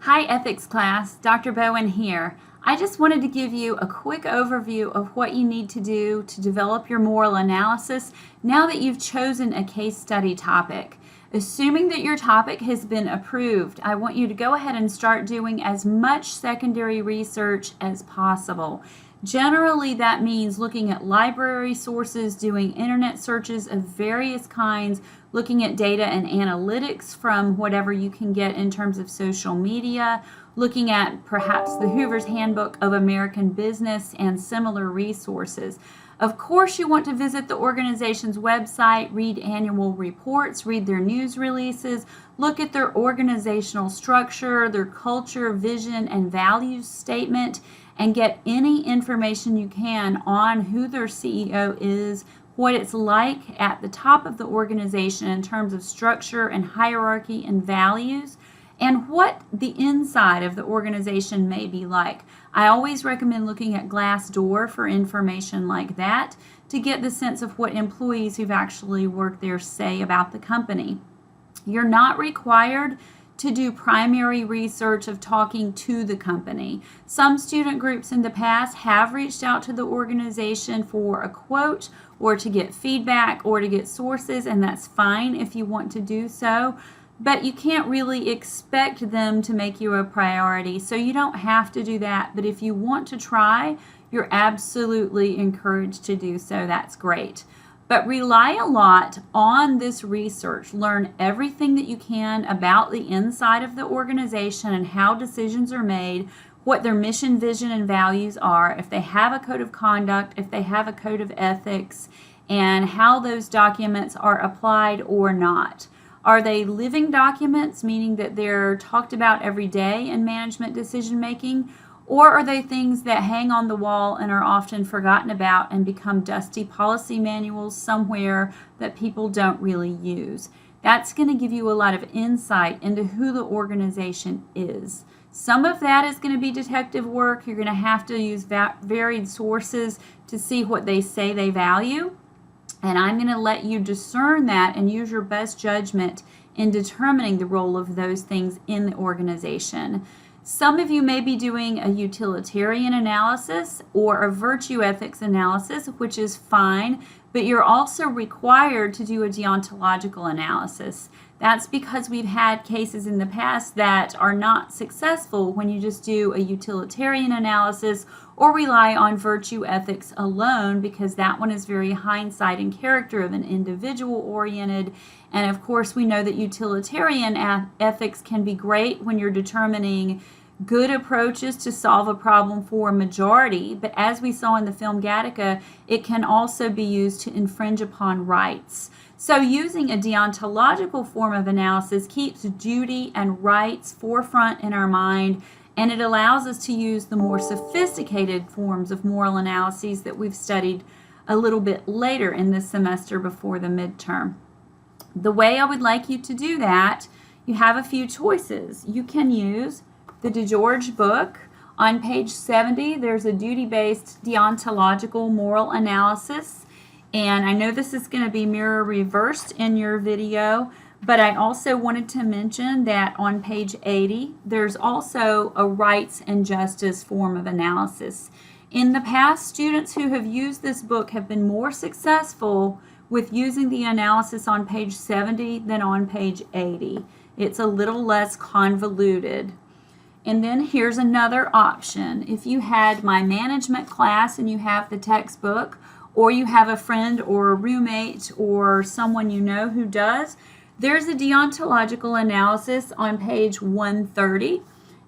Hi ethics class, Dr. Bowen here. I just wanted to give you a quick overview of what you need to do to develop your moral analysis now that you've chosen a case study topic. Assuming that your topic has been approved, I want you to go ahead and start doing as much secondary research as possible. Generally, that means looking at library sources, doing internet searches of various kinds, looking at data and analytics from whatever you can get in terms of social media, looking at perhaps the Hoover's Handbook of American Business and similar resources. Of course, you want to visit the organization's website, read annual reports, read their news releases, look at their organizational structure, their culture, vision, and values statement, and get any information you can on who their CEO is, what it's like at the top of the organization in terms of structure and hierarchy and values, and what the inside of the organization may be like. I always recommend looking at Glassdoor for information like that to get the sense of what employees who've actually worked there say about the company. You're not required to do primary research of talking to the company. Some student groups in the past have reached out to the organization for a quote or to get feedback or to get sources, and that's fine if you want to do so. But you can't really expect them to make you a priority, so you don't have to do that. But if you want to try, you're absolutely encouraged to do so. That's great. But rely a lot on this research. Learn everything that you can about the inside of the organization and how decisions are made, what their mission, vision, and values are, if they have a code of conduct, if they have a code of ethics, and how those documents are applied or not. Are they living documents, meaning that they're talked about every day in management decision making? Or are they things that hang on the wall and are often forgotten about and become dusty policy manuals somewhere that people don't really use? That's going to give you a lot of insight into who the organization is. Some of that is going to be detective work. You're going to have to use varied sources to see what they say they value. And I'm going to let you discern that and use your best judgment in determining the role of those things in the organization. Some of you may be doing a utilitarian analysis or a virtue ethics analysis, which is fine, but you're also required to do a deontological analysis. That's because we've had cases in the past that are not successful when you just do a utilitarian analysis or rely on virtue ethics alone, because that one is very hindsight and character of an individual oriented. And of course, we know that utilitarian ethics can be great when you're determining good approaches to solve a problem for a majority, but as we saw in the film Gattaca, it can also be used to infringe upon rights. So using a deontological form of analysis keeps duty and rights forefront in our mind, and it allows us to use the more sophisticated forms of moral analyses that we've studied a little bit later in this semester before the midterm. The way I would like you to do that, you have a few choices. You can use the DeGeorge book. On page 70, there's a duty-based deontological moral analysis. And I know this is going to be mirror reversed in your video, but I also wanted to mention that on page 80, there's also a rights and justice form of analysis. In the past, students who have used this book have been more successful with using the analysis on page 70 than on page 80. It's a little less convoluted. And then here's another option. If you had my management class and you have the textbook, or you have a friend or a roommate or someone you know who does, there's a deontological analysis on page 130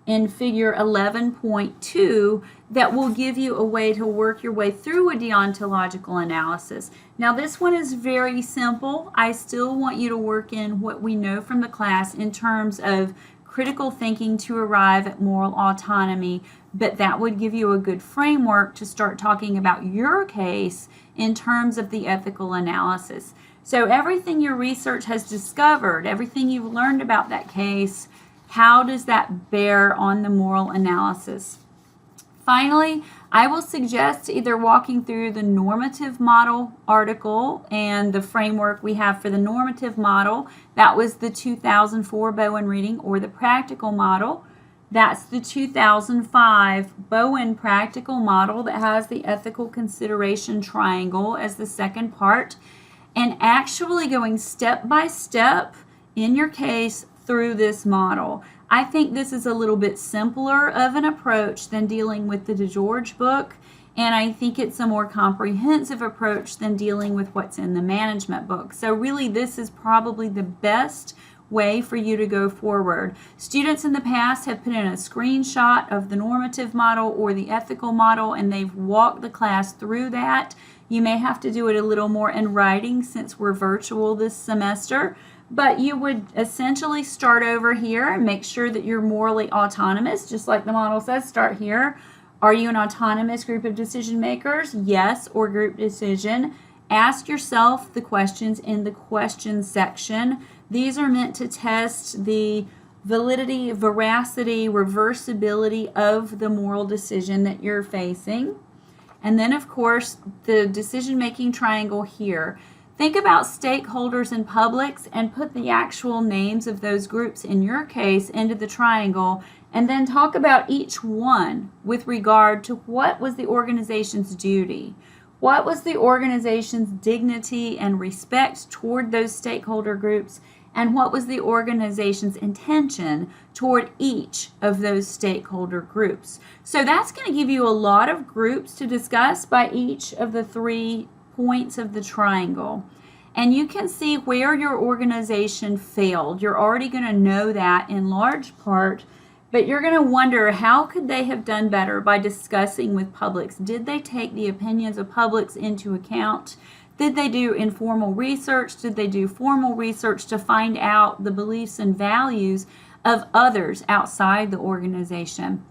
in figure 11.2 that will give you a way to work your way through a deontological analysis. Now this one is very simple. I still want you to work in what we know from the class in terms of critical thinking to arrive at moral autonomy, but that would give you a good framework to start talking about your case in terms of the ethical analysis. So everything your research has discovered, everything you've learned about that case, how does that bear on the moral analysis? Finally, I will suggest either walking through the normative model article and the framework we have for the normative model. That was the 2004 Bowen reading, or the practical model. That's the 2005 Bowen practical model that has the ethical consideration triangle as the second part, and actually going step by step in your case through this model. I think this is a little bit simpler of an approach than dealing with the DeGeorge book, and I think it's a more comprehensive approach than dealing with what's in the management book. So really, this is probably the best way for you to go forward. Students in the past have put in a screenshot of the normative model or the ethical model, and they've walked the class through that. You may have to do it a little more in writing since we're virtual this semester, but you would essentially start over here and make sure that you're morally autonomous, just like the model says. Start here. Are you an autonomous group of decision makers? Yes, or group decision. Ask yourself the questions in the question section. These are meant to test the validity, veracity, reversibility of the moral decision that you're facing. And then, of course, the decision-making triangle here. Think about stakeholders and publics and put the actual names of those groups in your case into the triangle, and then talk about each one with regard to what was the organization's duty. What was the organization's dignity and respect toward those stakeholder groups, and what was the organization's intention toward each of those stakeholder groups? So that's going to give you a lot of groups to discuss by each of the 3 points of the triangle. And you can see where your organization failed. You're already going to know that in large part, but you're going to wonder, how could they have done better by discussing with publics? Did they take the opinions of publics into account? Did they do informal research? Did they do formal research to find out the beliefs and values of others outside the organization?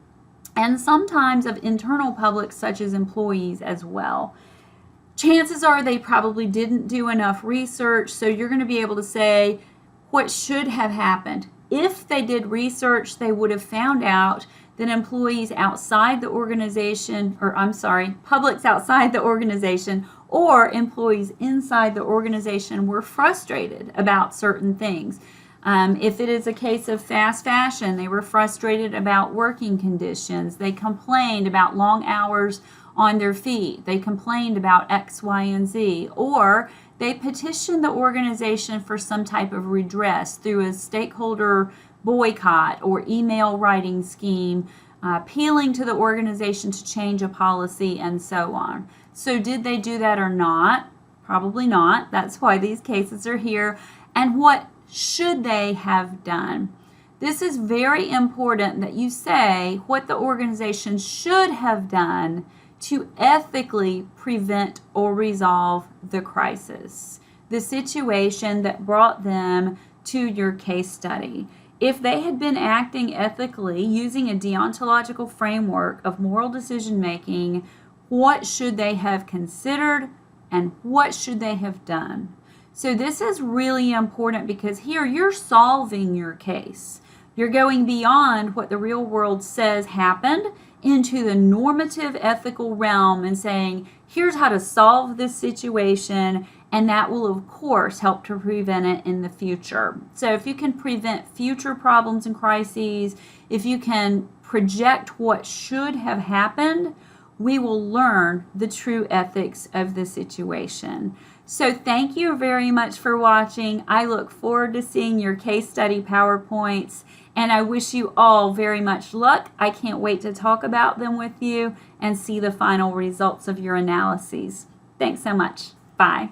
And sometimes of internal publics, such as employees as well. Chances are they probably didn't do enough research, so you're going to be able to say what should have happened. If they did research, they would have found out that employees outside the organization, publics outside the organization, or employees inside the organization were frustrated about certain things. If it is a case of fast fashion, they were frustrated about working conditions. They complained about long hours on their feet. They complained about X, Y, and Z. Or they petitioned the organization for some type of redress through a stakeholder boycott or email writing scheme, appealing to the organization to change a policy, and so on. So did they do that or not? Probably not. That's why these cases are here. And what should they have done? This is very important that you say what the organization should have done to ethically prevent or resolve the crisis, the situation that brought them to your case study. If they had been acting ethically using a deontological framework of moral decision making, what should they have considered and what should they have done? So this is really important because here you're solving your case. You're going beyond what the real world says happened into the normative ethical realm and saying, here's how to solve this situation, and that will, of course, help to prevent it in the future. So if you can prevent future problems and crises, if you can project what should have happened, we will learn the true ethics of the situation. So thank you very much for watching. I look forward to seeing your case study PowerPoints, and I wish you all very much luck. I can't wait to talk about them with you and see the final results of your analyses. Thanks so much. Bye.